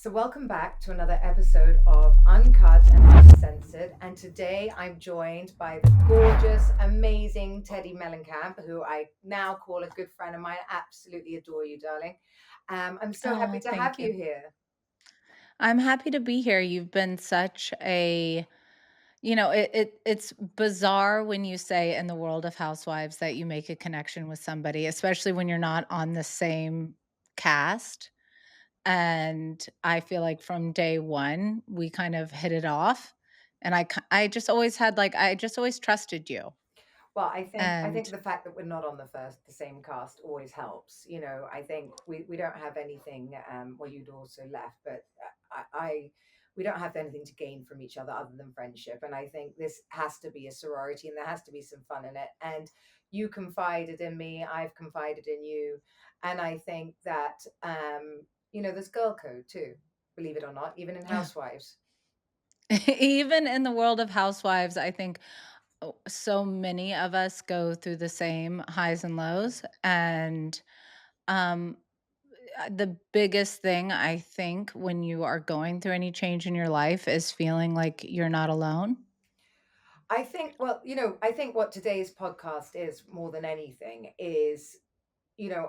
So, welcome back to another episode of Uncut and Uncensored. And today I'm joined by the gorgeous, amazing Teddi Mellencamp, who I now call a good friend of mine. I absolutely adore you, darling. I'm so happy Oh, to have thank you you. here. I'm happy to be here. You've been such a it's bizarre when you say in the world of housewives that you make a connection with somebody, especially when you're not on the same cast. And I feel like from day one, we kind of hit it off. And I just always had I just always trusted you. Well, I think And the fact that we're not on the same cast always helps. I think we don't have anything. Well, you'd also left, but I we don't have anything to gain from each other than friendship. And I think this has to be a sorority, and there has to be some fun in it. And you confided in me, I've confided in you, and I think that there's girl code too. Believe it or not, even in Housewives. even in the world of housewives, I think so many of us go through the same highs and lows. And um, the biggest thing I think when you are going through any change in your life is feeling like you're not alone. I think what today's podcast is more than anything is,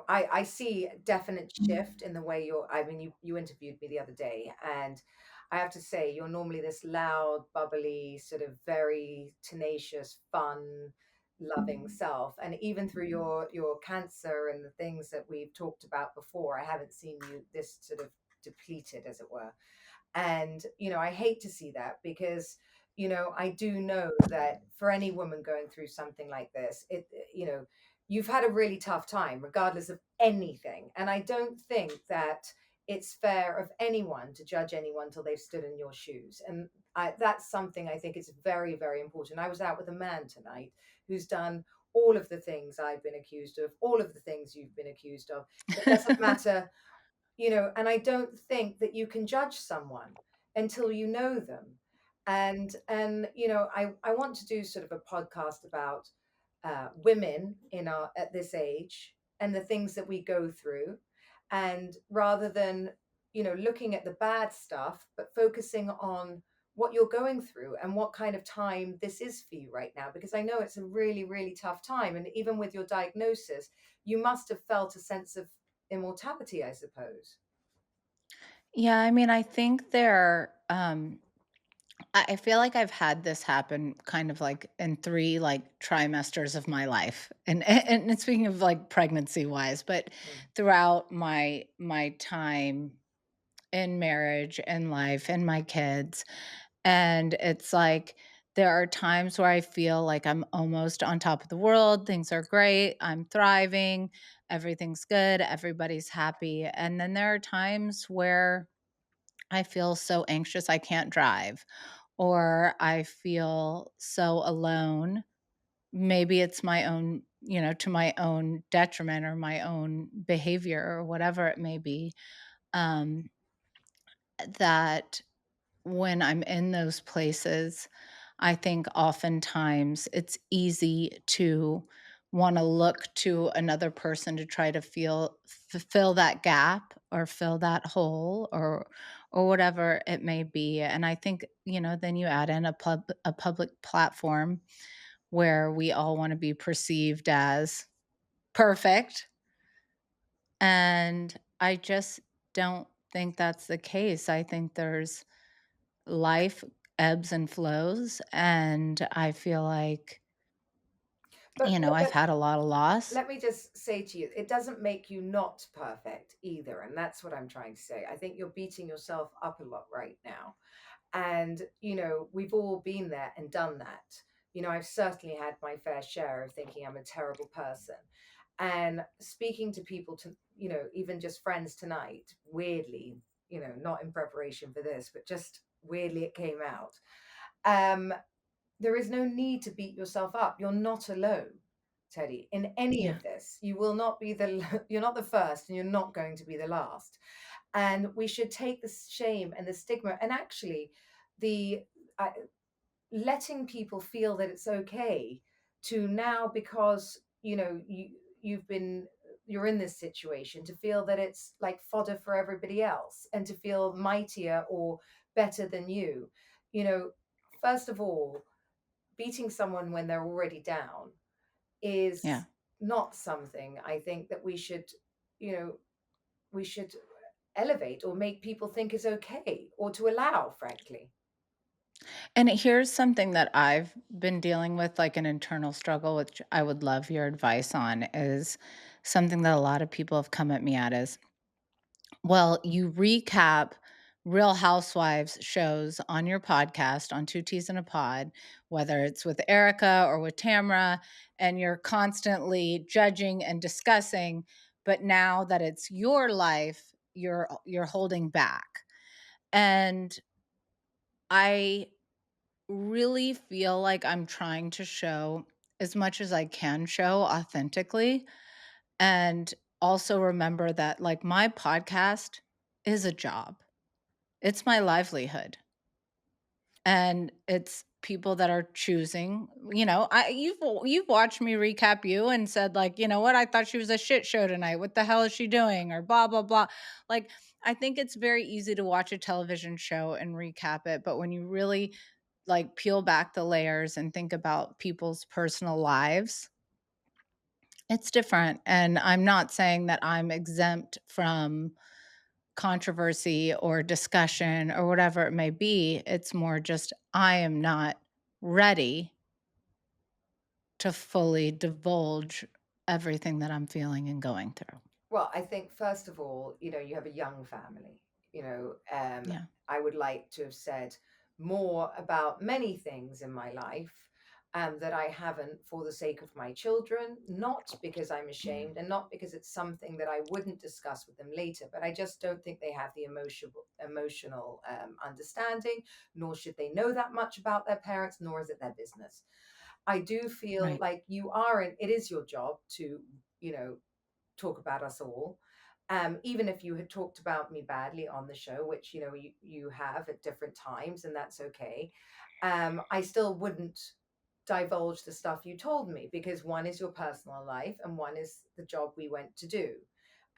I see a definite shift in the way I mean, you interviewed me the other day, and I have to say, you're normally this loud, bubbly, sort of very tenacious, fun, loving self. And even through your cancer and the things that we've talked about before, I haven't seen you this sort of depleted, as it were. And, I hate to see that because, I do know that for any woman going through something like this, you've had a really tough time, regardless of anything. And I don't think that it's fair of anyone to judge anyone till they've stood in your shoes. And that's something I think is very, very important. I was out with a man tonight who's done all of the things I've been accused of, all of the things you've been accused of. It doesn't matter, and I don't think that you can judge someone until you know them. And I want to do sort of a podcast about women in our at this age and the things that we go through, and rather than looking at the bad stuff, but focusing on what you're going through and what kind of time this is for you right now, because I know it's a really, really tough time. And even with your diagnosis, you must have felt a sense of immortality, I suppose. Yeah, I mean, I think there I feel like I've had this happen kind of like in 3 like trimesters of my life. And speaking of like pregnancy wise, but Mm. throughout my time in marriage and life and my kids. And it's like there are times where I feel like I'm almost on top of the world. Things are great. I'm thriving. Everything's good. Everybody's happy. And then there are times where I feel so anxious I can't drive, or I feel so alone. Maybe it's my own, to my own detriment or my own behavior or whatever it may be. Um, that when I'm in those places, I think oftentimes it's easy to want to look to another person to try to fill that gap or fill that hole or whatever it may be. And I think, then you add in a public platform where we all want to be perceived as perfect, and I just don't think that's the case. I think there's life ebbs and flows, and I feel like, I've But had a lot of loss. let me just say to you, it doesn't make you not perfect either. And that's what I'm trying to say. I think you're beating yourself up a lot right now. And, we've all been there and done that. I've certainly had my fair share of thinking I'm a terrible person. And speaking to people, to, even just friends tonight, weirdly, not in preparation for this, but just weirdly it came out. Um, there is no need to beat yourself up. You're not alone, Teddy, in any Yeah. of this. You will not be you're not the first, and you're not going to be the last. And we should take the shame and the stigma, and actually the uh, letting people feel that it's okay to now, because you've been you're in this situation to feel that it's like fodder for everybody else and to feel mightier or better than you. You know, first of all, beating someone when they're already down Yeah. is not something I think that we should, you know, we should elevate or make people think is okay or to allow, frankly. And here's something that I've been dealing with, like an internal struggle, which I would love your advice on, is something that a lot of people have come at me at is, well, you recap Real Housewives shows on your podcast on Two Teas in a Pod, whether it's with Erica or with Tamra, and you're constantly judging and discussing. But now that it's your life, you're holding back. And I really feel like I'm trying to show as much as I can show authentically, and also remember that, like, my podcast is a job. It's my livelihood, and it's people that are choosing, you've watched me recap you and said, like, "You know what? I thought she was a shit show tonight. What the hell is she doing?" Or blah, blah, blah. Like, I think it's very easy to watch a television show and recap it, but when you really, like, peel back the layers and think about people's personal lives, it's different, and I'm not saying that I'm exempt from controversy or discussion or whatever it may be. It's more just I am not ready to fully divulge everything that I'm feeling and going through. Well, I think first of all, you have a young family. Yeah. I would like to have said more about many things in my life that I haven't for the sake of my children, not because I'm ashamed and not because it's something that I wouldn't discuss with them later, but I just don't think they have the emotional understanding, nor should they know that much about their parents, nor is it their business. I do feel Right. like it is your job to, you know, talk about us all. Even if you had talked about me badly on the show, which you have at different times, and that's okay. I still wouldn't divulge the stuff you told me because one is your personal life and one is the job we went to do.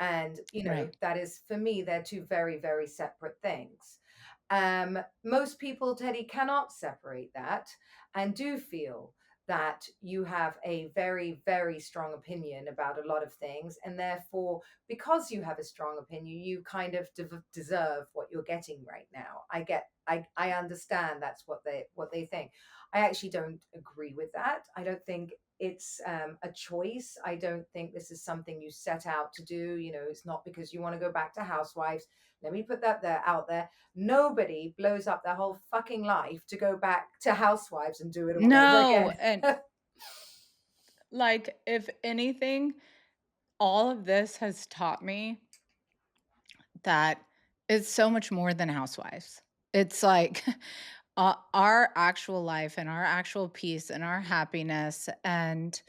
And Right. that is for me, they're two very, very separate things. Most people, Teddy, cannot separate that and do feel that you have a very, very strong opinion about a lot of things. And therefore, because you have a strong opinion, you kind of deserve what you're getting right now. I understand that's what they think. I actually don't agree with that. I don't think it's a choice. I don't think this is something you set out to do. It's not because you want to go back to Housewives. Let me put that out there. Nobody blows up their whole fucking life to go back to Housewives and do it all over No, again. and like, if anything, all of this has taught me that it's so much more than Housewives. It's like our actual life and our actual peace and our happiness and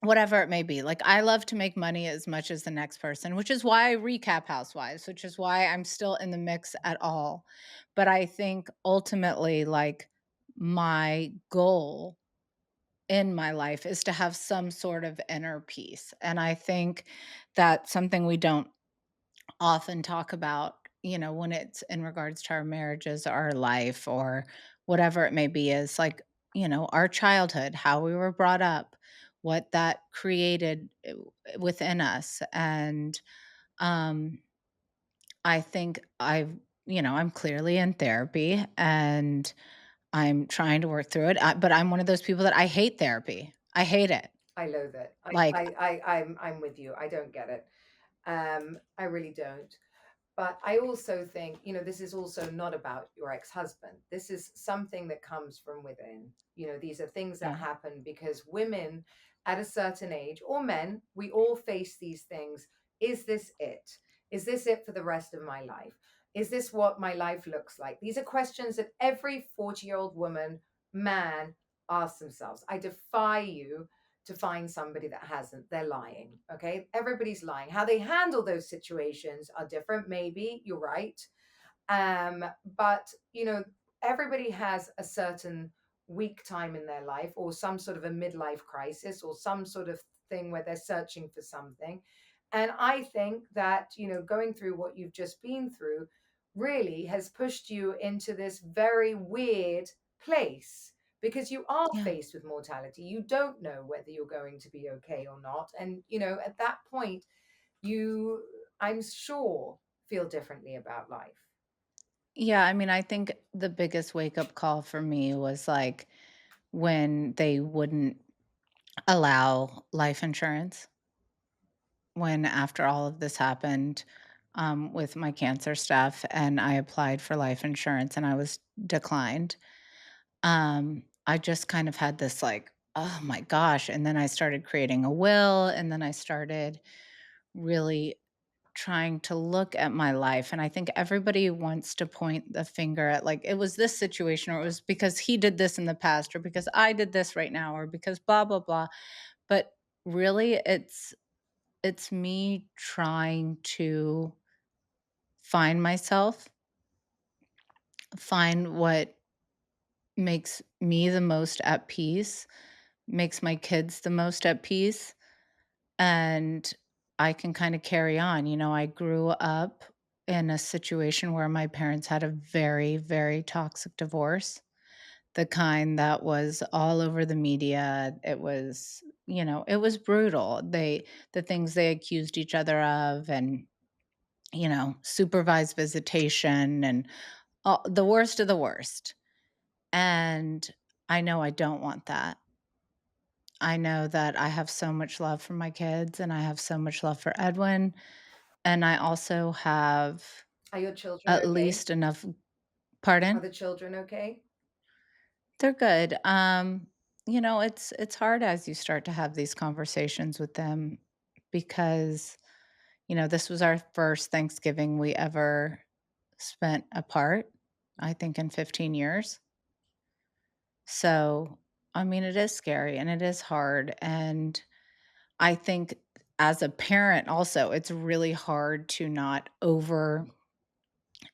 whatever it may be. Like, I love to make money as much as the next person, which is why I recap Housewives, which is why I'm still in the mix at all. But I think ultimately, like, my goal in my life is to have some sort of inner peace. And I think that's something we don't often talk about, when it's in regards to our marriages, our life, or whatever it may be, is like, our childhood, how we were brought up, what that created within us. And um, I think I'm clearly in therapy and I'm trying to work through it. But I'm one of those people that I hate therapy. I hate it. I loathe it. Like, I'm with you. I don't get it. I really don't. But I also think, this is also not about your ex-husband. This is something that comes from within. These are things that yeah, happen because women at a certain age, or men, we all face these things. Is this it? Is this it for the rest of my life? Is this what my life looks like? These are questions that every 40-year-old woman, man asks themselves. I defy you to find somebody that hasn't. They're lying. Okay. Everybody's lying. How they handle those situations are different. Maybe you're right. But everybody has a certain weak time in their life or some sort of a midlife crisis or some sort of thing where they're searching for something. And I think that, going through what you've just been through really has pushed you into this very weird place, because you are Yeah. faced with mortality. You don't know whether you're going to be okay or not. And, at that point, you, I'm sure, feel differently about life. Yeah, I mean, I think the biggest wake up call for me was like when they wouldn't allow life insurance, when after all of this happened, with my cancer stuff, and I applied for life insurance and I was declined. I just kind of had this like, oh my gosh. And then I started creating a will, and then I started really trying to look at my life. And I think everybody wants to point the finger at, like, it was this situation, or it was because he did this in the past, or because I did this right now, or because blah blah blah. But really it's me trying to find myself, find what makes me the most at peace, makes my kids the most at peace, and I can kind of carry on. I grew up in a situation where my parents had a very, very toxic divorce, the kind that was all over the media. It was brutal. The things they accused each other of, and supervised visitation, and all, the worst of the worst. And I know I don't want that. I know that I have so much love for my kids, and I have so much love for Edwin, and I also have Are your children at okay? least enough. Are Pardon? the children okay? They're good. It's hard as you start to have these conversations with them, because, this was our first Thanksgiving we ever spent apart, I think in 15 years. So, I mean, it is scary and it is hard. And I think as a parent also, it's really hard to not over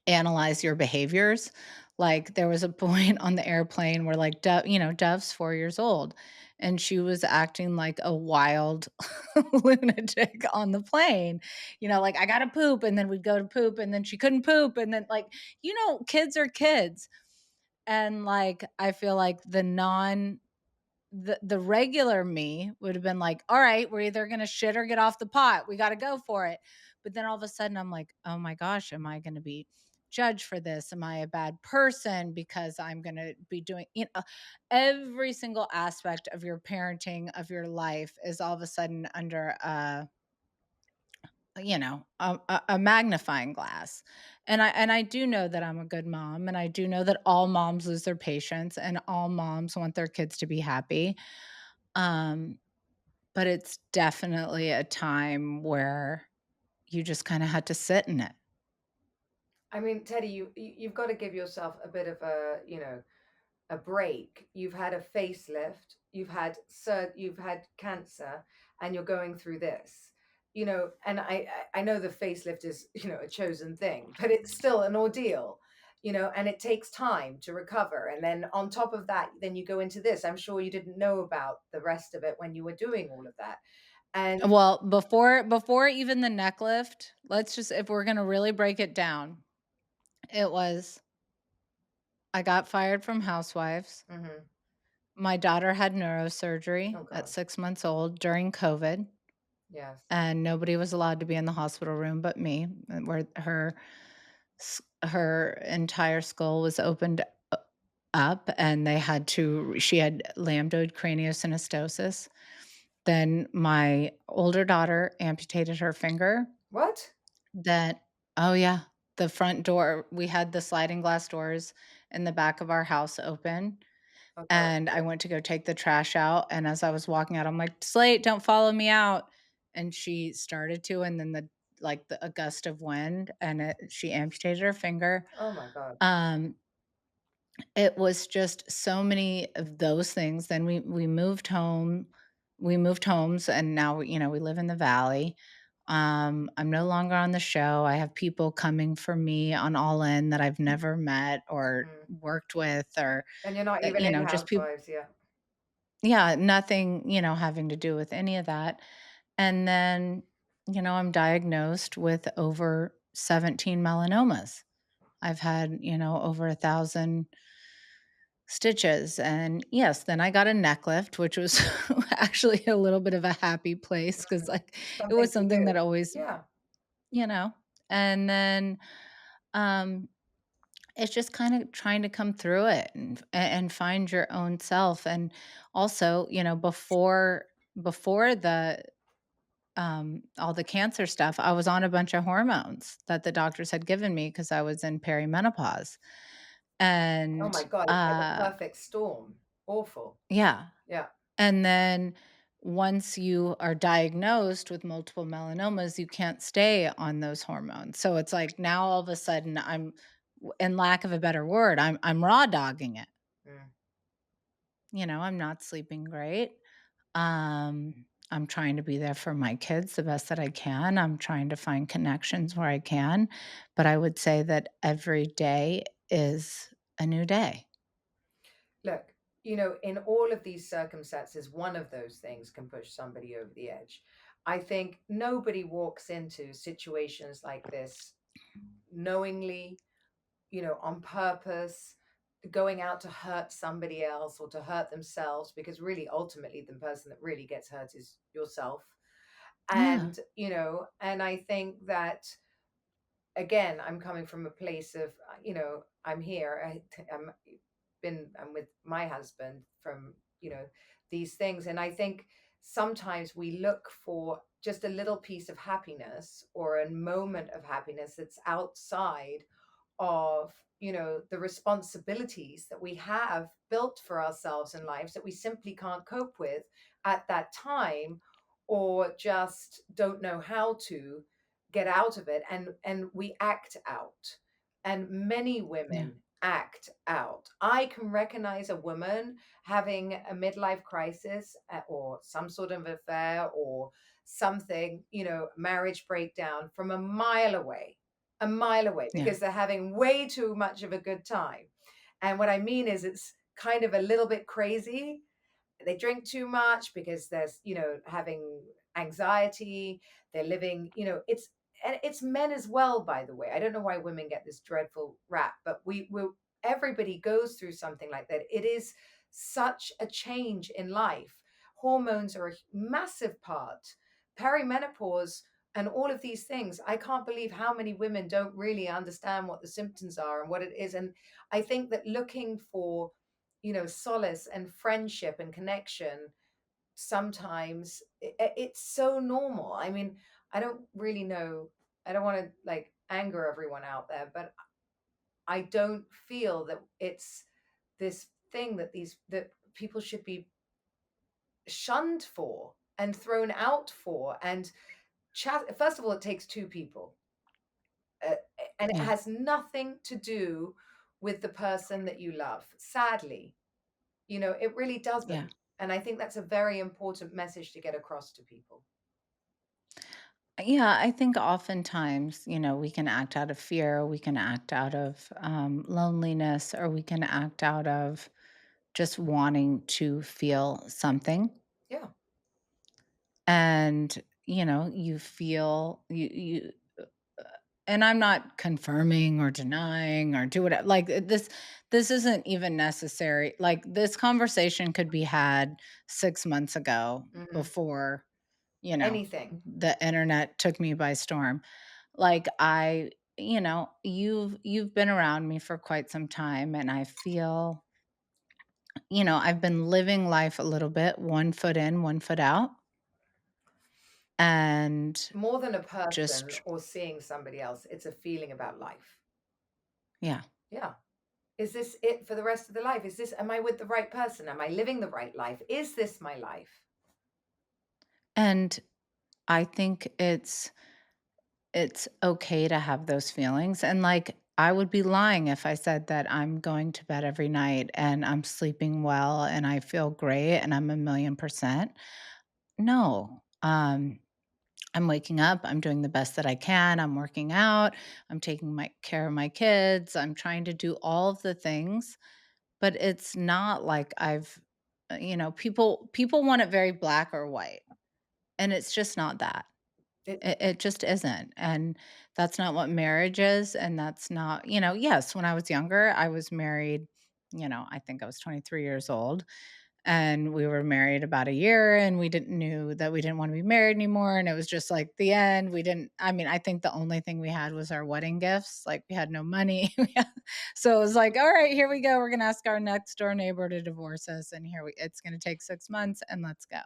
analyze your behaviors. Like, there was a point on the airplane where, like, Dove's 4 years old, and she was acting like a wild lunatic on the plane. Like, "I gotta poop," and then we'd go to poop, and then she couldn't poop, and then, like, kids are kids. And, like, I feel like the regular me would have been like, "All right, we're either gonna shit or get off the pot. We gotta go for it." But then all of a sudden I'm like, "Oh my gosh, am I gonna be judged for this? Am I a bad person because I'm gonna be doing," every single aspect of your parenting, of your life, is all of a sudden under a magnifying glass. And I do know that I'm a good mom, and I do know that all moms lose their patience, and all moms want their kids to be happy. Um, but it's definitely a time where you just kinda had to sit in it. I mean, Teddy, you've got to give yourself a bit of a break. You've had a facelift, you've had cancer, and you're going through this. And I know the facelift is, a chosen thing, but it's still an ordeal. And it takes time to recover. And then on top of that, then you go into this. I'm sure you didn't know about the rest of it when you were doing all of that. And Well, before even the neck lift, let's just, if we're gonna really break it down, it was, I got fired from Housewives. mhm. My daughter had neurosurgery Oh at God, 6 months old during COVID, yes. and nobody was allowed to be in the hospital room but me, where her entire skull was opened up, and she had lambdoid craniosynostosis. Then my older daughter amputated her finger. What? That Oh yeah, the front door, we had the sliding glass doors in the back of our house open, Oh God. and I went to go take the trash out, and as I was walking out, I'm like, "Slate, don't follow me out." And she started to, and then a gust of wind, and she amputated her finger. Oh my God. Um, it was just so many of those things. Then we moved home. We moved homes, and now, we live in the valley. I'm no longer on the show. I have people coming for me on All In that I've never met or Mm. worked with, or And you're not even in just people. Housewives, yeah. Yeah, nothing, having to do with any of that. And then, I'm diagnosed with over 17 melanomas. I've had, over 1,000 stitches. And yes, then I got a neck lift, which was actually a little bit of a happy place because, like, it Something was to something do. that always, Yeah. you know, and then um, it's just kind of trying to come through it and find your own self. And also, before the all the cancer stuff, I was on a bunch of hormones that the doctors had given me because I was in perimenopause. Oh And my God, it's like a perfect storm. Awful. yeah. Yeah. And then once you are diagnosed with multiple melanomas, you can't stay on those hormones. So it's like now all of a sudden in lack of a better word, I'm raw dogging it. Mm. I'm not sleeping great. I'm trying to be there for my kids the best that I can. I'm trying to find connections where I can, but I would say that every day is a new day. Look, in all of these circumstances, one of those things can push somebody over the edge. I think nobody walks into situations like this knowingly, on purpose, going out to hurt somebody else or to hurt themselves, because really, ultimately, the person that really gets hurt is yourself. Yeah. And I think that, again, I'm coming from a place of, I'm here. I'm with my husband from, these things. And I think sometimes we look for just a little piece of happiness or a moment of happiness that's outside of, the responsibilities that we have built for ourselves in lives that we simply can't cope with at that time, or just don't know how to get out of it, and we act out. And many Yeah. women act out. I can recognize a woman having a midlife crisis, or some sort of affair or something, marriage breakdown, from a mile away, Yeah. because they're having way too much of a good time. And what I mean is, it's kind of a little bit crazy. They drink too much because they're, having anxiety. They're living, and it's men as well, by the way. I don't know why women get this dreadful rap, but we everybody goes through something like that. It is such a change in life. Hormones are a massive part. Perimenopause and all of these things. I can't believe how many women don't really understand what the symptoms are and what it is. And I think that looking for, solace and friendship and connection, sometimes it's so normal. I mean, I don't really know. I don't want to like anger everyone out there, but I don't feel that it's this thing that people should be shunned for and thrown out for. And chat, first of all, it takes two people, uh, and it Yeah. has nothing to do with the person that you love, sadly. It really Yeah. doesn't. And I think that's a very important message to get across to people. Yeah, I think oftentimes, we can act out of fear, we can act out of loneliness, or we can act out of just wanting to feel something. Yeah. And, you feel and I'm not confirming or denying or do what like this isn't even necessary. Like this conversation could be had 6 months ago Mhm. before, Anything. the internet took me by storm. Like you've been around me for quite some time and I feel, I've been living life a little bit, one foot in, one foot out. And More than a just person or seeing somebody else, it's a feeling about life. yeah. Yeah. Is this it for the rest of the life? Am I with the right person? Am I living the right life? Is this my life? And I think it's okay to have those feelings, and, like, I would be lying if I said that I'm going to bed every night and I'm sleeping well and I feel great and I'm 1,000,000%. No, I'm waking up, I'm doing the best that I can, I'm working out, I'm taking my care of my kids, I'm trying to do all of the things, but it's not like I've people want it very black or white, and it's just not that. It It just isn't, and that's not what marriage is, and that's not yes, when I was younger, I was married, I think I was 23 years old, and we were married about a year, and we didn't knew that we didn't wanna be married anymore, and it was just, like, the end. We didn't I mean, I think the only thing we had was our wedding gifts, like, we had no money. So, it was like, "Alright, here we go. We're gonna ask our next door neighbor to divorce us, and here we it's gonna take 6 months, and let's go."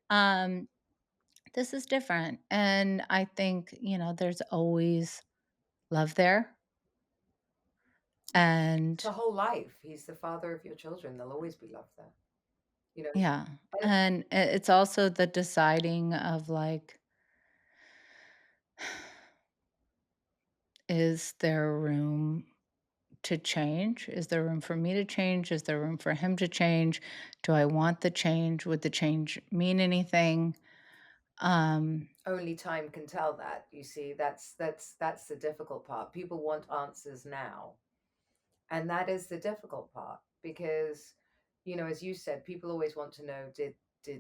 Um this is different, and I think, there's always love there, the and whole life. He's the father of your children. There'll always be love there. You know, yeah, and and it's also the deciding of, like, is there room to change? Is there room for me to change? Is there room for him to change? Do I want the change? Would the change mean anything? Um, only time can tell that. You see, that's the difficult part. People want answers now. And that is the difficult part because, as you said, people always want to know, did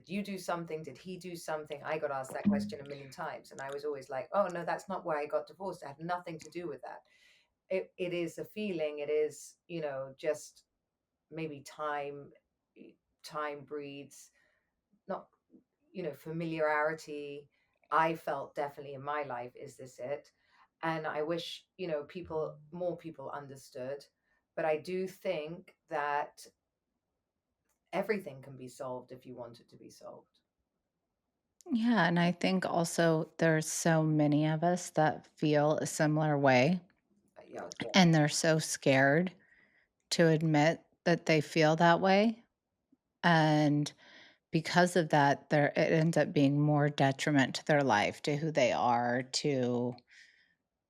you do something? Did he do something? I got asked that question a million times. And I was always like, oh no, that's not why I got divorced. It had nothing to do with that. It is a feeling. It is, just maybe time breeds, not, familiarity. I felt definitely in my life, is this it? And I wish, more people understood. But I do think that everything can be solved if you want it to be solved. yeah, and I think also there's so many of us that feel a similar way, Yeah, and they're so scared to admit that they feel that way, and because of that, it ends up being more detriment to their life, to who they are, to,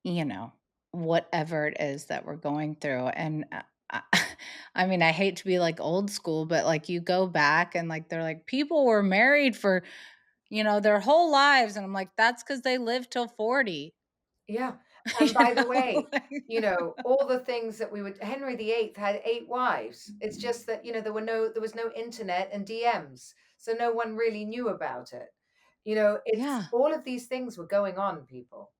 you know, whatever it is that we're going through, and, I I mean, I hate to be, like, old school, but, like, you go back and, like, they're like, "People were married for, their whole lives," and I'm like, "That's because they lived till 40." yeah. And You by the know? way, all the things that we would Henry VIII had 8 wives. It's just that, there was no internet and DMs, so no one really knew about it. It's Yeah, all of these things were going on, people.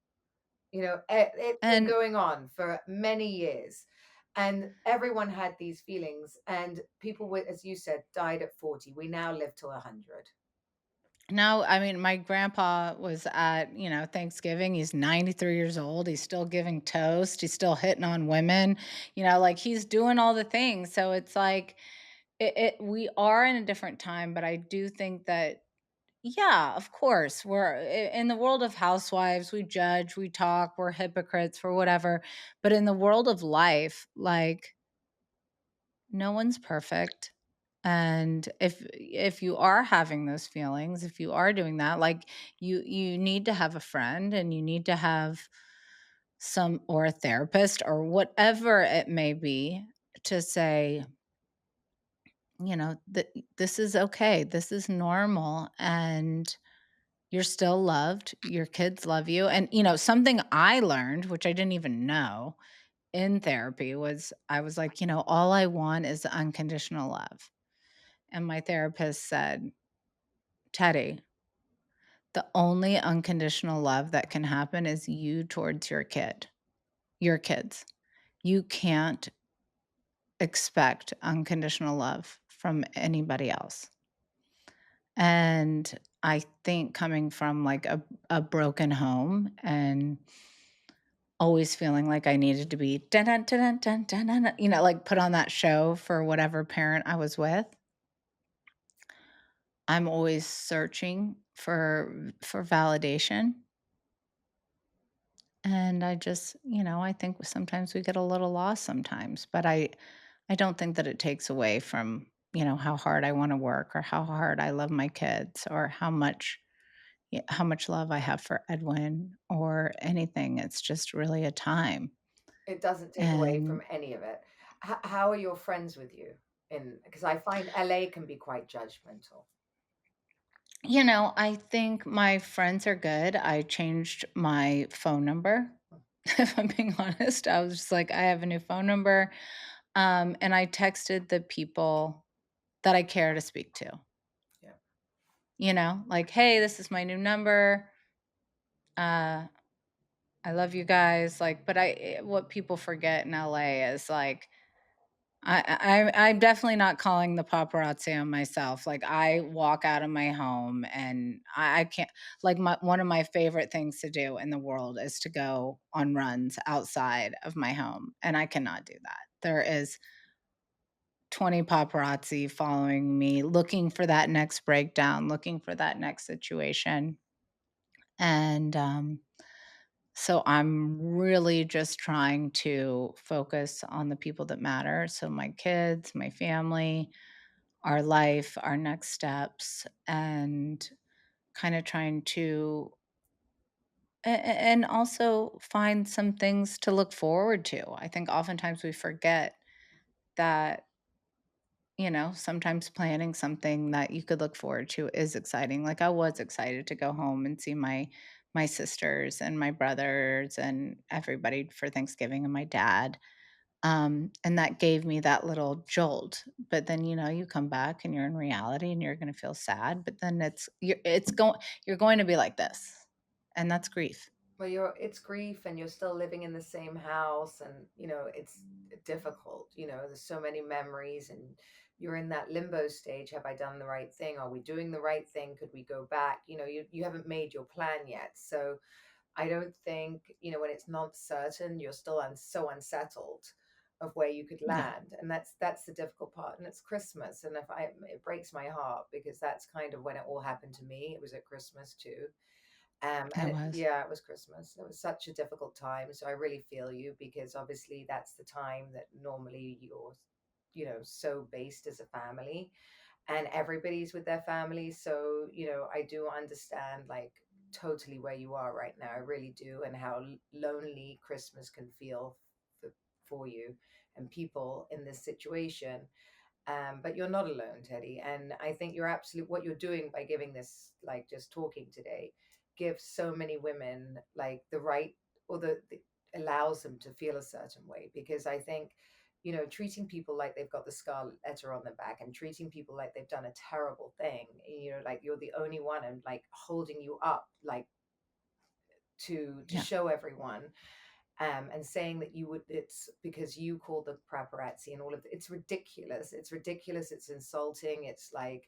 It's been and going on for many years, and everyone had these feelings, and people with, as you said, died at 40. We now live till 100. now, I mean, my grandpa was at, Thanksgiving. He's 93 years old. He's still giving toast. He's still hitting on women. Like he's doing all the things. So it's like we are in a different time, but I do think that yeah, of course, in the world of housewives, we judge, we talk, we're hypocrites for whatever. But in the world of life, like no one's perfect. And if you are having those feelings, if you are doing that, like you need to have a friend, and you need to have some, or a therapist, or whatever it may be, to say, that this is okay. This is normal, and you're still loved. Your kids love you. And something I learned, which I didn't even know in therapy, was I was like, all I want is unconditional love. And my therapist said, Teddy, the only unconditional love that can happen is you towards your kids. You can't expect unconditional love from anybody else. And I think coming from like a broken home, and always feeling like I needed to be dun dun dun dun dun dun, dun, like put on that show for whatever parent I was with. I'm always searching for validation. And I just, I think sometimes we get a little lost sometimes, but I don't think that it takes away from, how hard I want to work, or how hard I love my kids, or how much love I have for Edwin, or anything. It's just really a time. It doesn't take away And from any of it. How are your friends with you? Because I find LA can be quite judgmental. I think my friends are good. I changed my phone number. If I'm being honest, I was just like, I have a new phone number. And I texted the people. that I care to speak to. Yeah. Like, "Hey, this is my new number. Uh, I love you guys." Like, but what people forget in LA is like I'm definitely not calling the paparazzi on myself. Like, I walk out of my home and I can't, like, one of my favorite things to do in the world is to go on runs outside of my home, and I cannot do that. There is 20 paparazzi following me, looking for that next breakdown, looking for that next situation. And so I'm really just trying to focus on the people that matter. So my kids, my family, our life, our next steps, and kind of trying to and also find some things to look forward to. I think oftentimes we forget that, sometimes planning something that you could look forward to is exciting. Like, I was excited to go home and see my sisters and my brothers and everybody for Thanksgiving and my dad. And that gave me that little jolt. But then, you come back and you're in reality and you're going to feel sad. But then you're going to be like this, and that's grief. Well, it's grief and you're still living in the same house, and it's difficult. There's so many memories, and you're in that limbo stage. Have I done the right thing? Are we doing the right thing? Could we go back? You haven't made your plan yet. So I don't think, when it's not certain, you're still so unsettled of where you could Yeah, land. And that's the difficult part. And it's Christmas. And it breaks my heart because that's kind of when it all happened to me. It was at Christmas too. it And was. yeah, it was Christmas. It was such a difficult time. So I really feel you, because obviously that's the time that normally you're, so based as a family, and everybody's with their families. So, I do understand, like, totally where you are right now. I really do. And how lonely Christmas can feel for you and people in this situation. But you're not alone, Teddy. And I think you're absolutely, what you're doing by giving this, like, just talking today, gives so many women like the right, or allows them to feel a certain way. Because I think, treating people like they've got the scarlet letter on their back, and treating people like they've done a terrible thing, like you're the only one, and like holding you up, like to Yeah, show everyone, and saying that you would, it's because you called the paparazzi and all of it's ridiculous. It's ridiculous. It's insulting. It's like,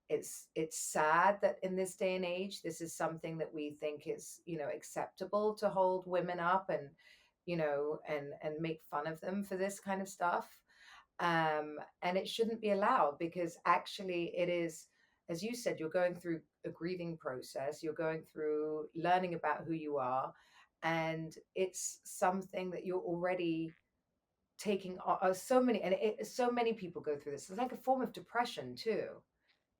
it's sad that in this day and age, this is something that we think is, acceptable, to hold women up, and and make fun of them for this kind of stuff. And it shouldn't be allowed, because actually it is, as you said, you're going through a grieving process, you're going through learning about who you are, and it's something that you're already taking so many, and so many people go through this. It's like a form of depression too,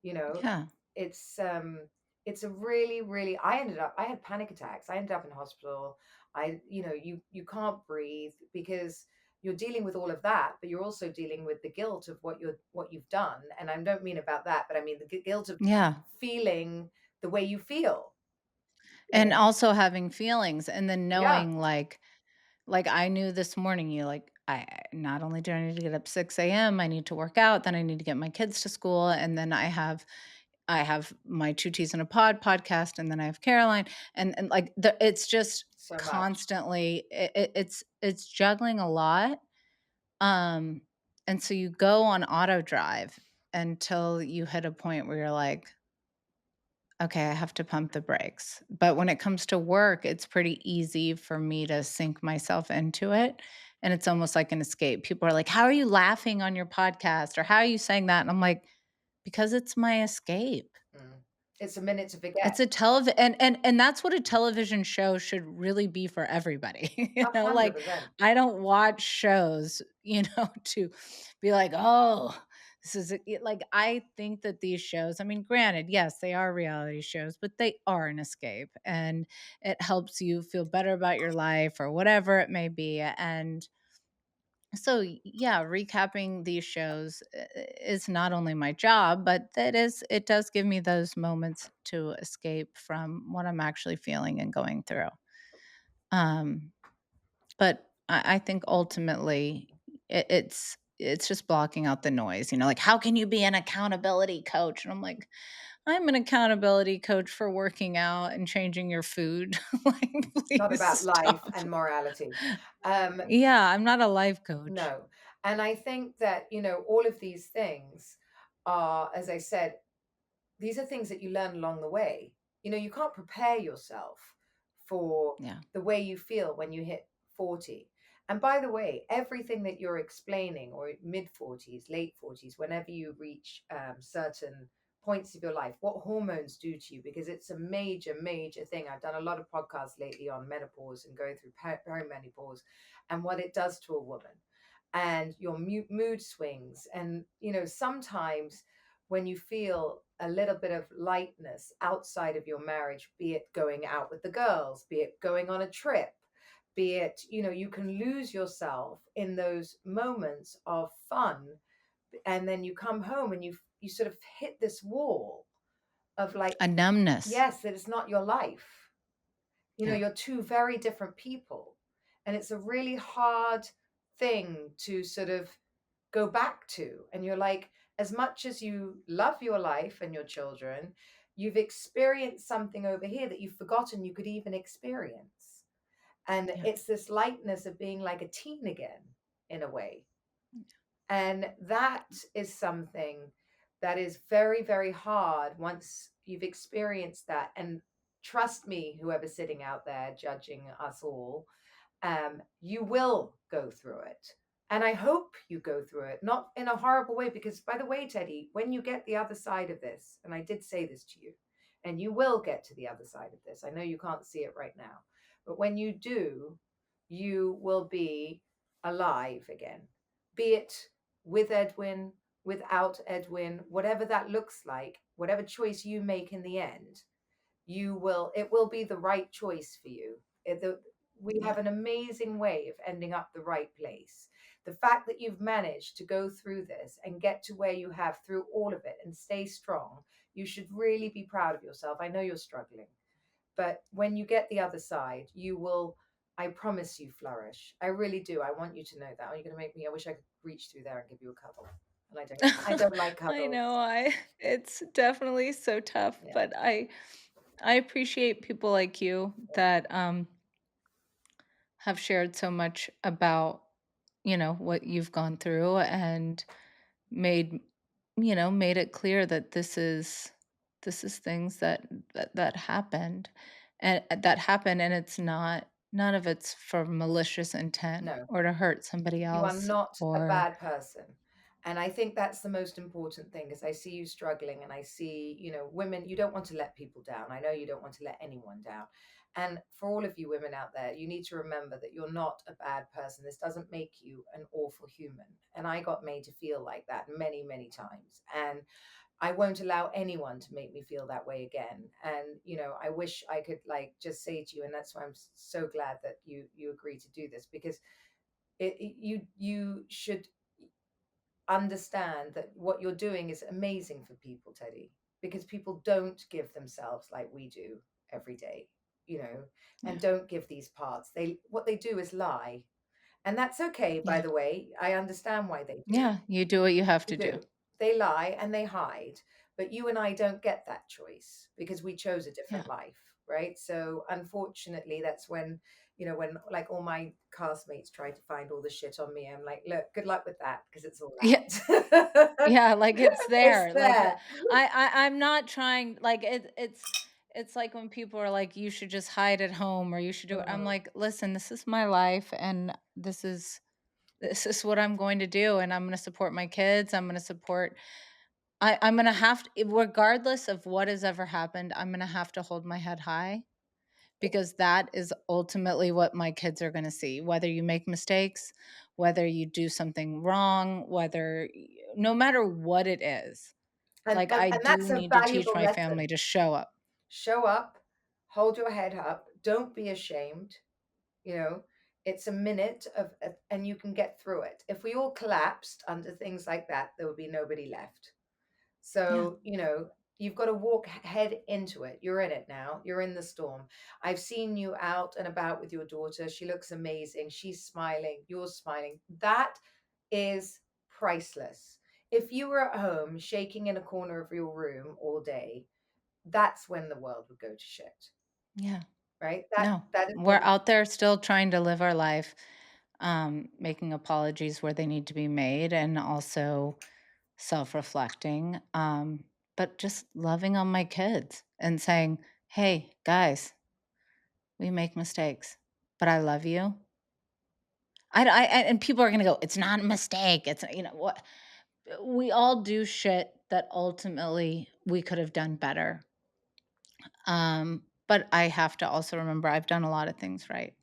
you know yeah, it's um it's a really, really, I had panic attacks. I ended up in hospital. You can't breathe, because you're dealing with all of that, but you're also dealing with the guilt of what you've done. And I don't mean about that, but I mean the guilt of yeah. feeling the way you feel, you And know also having feelings, and then yeah, knowing, like, I knew this morning, not only do I need to get up 6 a.m., I need to work out, then I need to get my kids to school, and then I have my 2 T's in a podcast, and then I have Caroline, and, like, it's just so much. constantly it's juggling a lot, um, and so you go on auto drive until you hit a point where you're like, "Okay, I have to pump the brakes." But when it comes to work, it's pretty easy for me to sink myself into it, and it's almost like an escape. People are like, "How are you laughing on your podcast?" or "How are you saying that?" And I'm like, "Because it's my escape." Mm. It's a minute to forget. It's a televi and that's what a television show should really be for everybody, 100%. I don't watch shows, to be like, "Oh, this is like, I think that these shows, I mean, granted, yes, they are reality shows, but they are an escape, and it helps you feel better about your life or whatever it may be, and so, yeah, recapping these shows is not only my job, but it does give me those moments to escape from what I'm actually feeling and going through. Um, but I think ultimately it's it's just blocking out the noise, like, "How can you be an accountability coach?" And I'm like, "I'm an accountability coach for working out and changing your food." Like, Not please about life stop. and morality. Um, Yeah, I'm not a life coach. no. And I think that, all of these things are, as I said, these are things that you learn along the way. You can't prepare yourself for Yeah, the way you feel when you hit 40. And by the way, everything that you're explaining, or mid 40s, late 40s, whenever you reach certain points of your life, what hormones do to you, because it's a major, major thing. I've done a lot of podcasts lately on menopause and going through perimenopause and what it does to a woman and your mood swings. And, sometimes when you feel a little bit of lightness outside of your marriage, be it going out with the girls, be it going on a trip, be it, you can lose yourself in those moments of fun. And then you come home and you sort of hit this wall of like, a numbness. yes, that it's not your life. Yeah, You're two very different people. And it's a really hard thing to sort of go back to. And you're like, as much as you love your life and your children, you've experienced something over here that you've forgotten you could even experience. And yeah, it's this lightness of being like a teen again, in a way. And that is something that is very, very hard once you've experienced that. And trust me, whoever's sitting out there judging us all, you will go through it. And I hope you go through it, not in a horrible way, because by the way, Teddy, when you get the other side of this, and I did say this to you, and you will get to the other side of this. I know you can't see it right now, but when you do, you will be alive again, be it with Edwin, without Edwin, whatever that looks like, whatever choice you make in the end, it will be the right choice for you. We yeah. have an amazing way of ending up the right place. The fact that you've managed to go through this and get to where you have through all of it and stay strong, you should really be proud of yourself. I know you're struggling, but when you get the other side, you will, I promise you, flourish. I really do. I want you to know that. Are you going to make me? I wish I could reach through there and give you a cuddle. And I don't like I cuddles. know, I it's definitely so tough, Yeah. but I appreciate people like you that, have shared so much about, what you've gone through and made made it clear that this is things that happened and that happen, and it's not none of it's for malicious intent No. or to hurt somebody You are else not a or bad person. And I think that's the most important thing because I see you struggling and I see, women, you don't want to let people down. I know you don't want to let anyone down. And for all of you women out there, you need to remember that you're not a bad person. This doesn't make you an awful human. And I got made to feel like that many, many times. And I won't allow anyone to make me feel that way again. And, I wish I could like just say to you, and that's why I'm so glad that you agreed to do this because you should understand that what you're doing is amazing for people, Teddy, because people don't give themselves like we do every day, and yeah. don't give these parts. What they do is lie. And that's okay, by Yeah. the way. I understand why they do. Yeah, you do what you have They to do. do. They lie and they hide. But you and I don't get that choice because we chose a Yeah. different life, right? So unfortunately, that's when, when like all my castmates try to find all the shit on me, I'm like, look, good luck with that because it's all Yeah. out. Yeah, like, it's It's there, like, there. I'm not trying like, it's like when people are like, "You should just hide at home," or, "You should do it." I'm Mhm. like, "Listen, this is my life, and this is what I'm going to do, and I'm gonna support my kids, I'm gonna support I'm gonna have to regardless of what has ever happened, I'm gonna have to hold my head high because that is ultimately what my kids are gonna see, whether you make mistakes, whether you do something wrong, no matter what it is. And, Like, and I and do that's a need to teach valuable my family lesson. to show up. Show up, hold your head up, don't be ashamed. you know it's a minute and you can get through it. If we all collapsed under things like that, there would be nobody left. Yeah. So you've got to walk head into it. You're in it now, you're in the storm. I've seen you out and about with your daughter. She looks amazing, she's smiling, you're smiling. That is priceless. If you were at home shaking in a corner of your room all day, that's when the world would go to shit, Yeah. right? No. That is We're when out there still trying to live our life, making apologies where they need to be made and also self-reflecting, but just loving on my kids and saying, "Hey, guys, we make mistakes, but I love you." And people are gonna go, "It's not a mistake, it's" what? We all do shit that ultimately we could have done better. But I have to also remember I've done a lot of things right.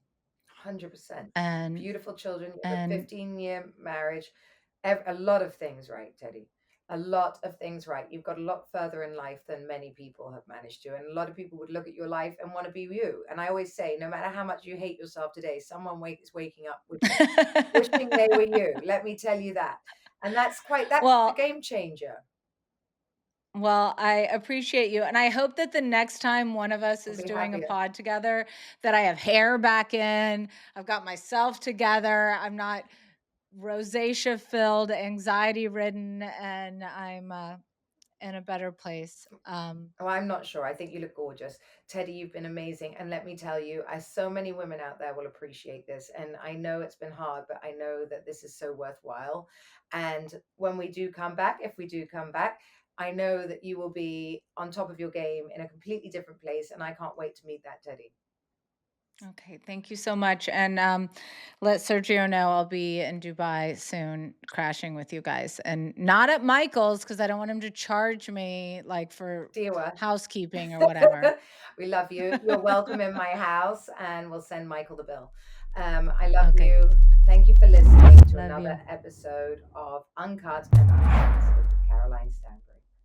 100%. And Beautiful children. You have a and 15-year marriage. A lot of things right, Teddy. A lot of things right. You've got a lot further in life than many people have managed to. And a lot of people would look at your life and want to be you. And I always say, no matter how much you hate yourself today, someone is waking up wishing they were you. Let me tell you that. And that's a Well game changer. well, I appreciate you, and I hope that the next time one of us We'll is be doing a happier. pod together, that I have hair back in, I've got myself together, I'm not rosacea filled, anxiety ridden, and I'm, in a better place. Oh, I'm not sure. I think you look gorgeous. Teddy, you've been amazing. And let me tell you, so many women out there will appreciate this. And I know it's been hard, but I know that this is so worthwhile. And when we do come back, if we do come back, I know that you will be on top of your game in a completely different place. And I can't wait to meet that Teddy. Okay, thank you so much, and, let Sergio know I'll be in Dubai soon crashing with you guys, and not at Michael's because I don't want him to charge me, like, for See you. housekeeping or whatever. We love you. You're welcome in my house, and we'll send Michael the bill. I love Okay, you. Thank you for listening to love another you. episode of Uncut and Uncensored with Caroline Stanbury.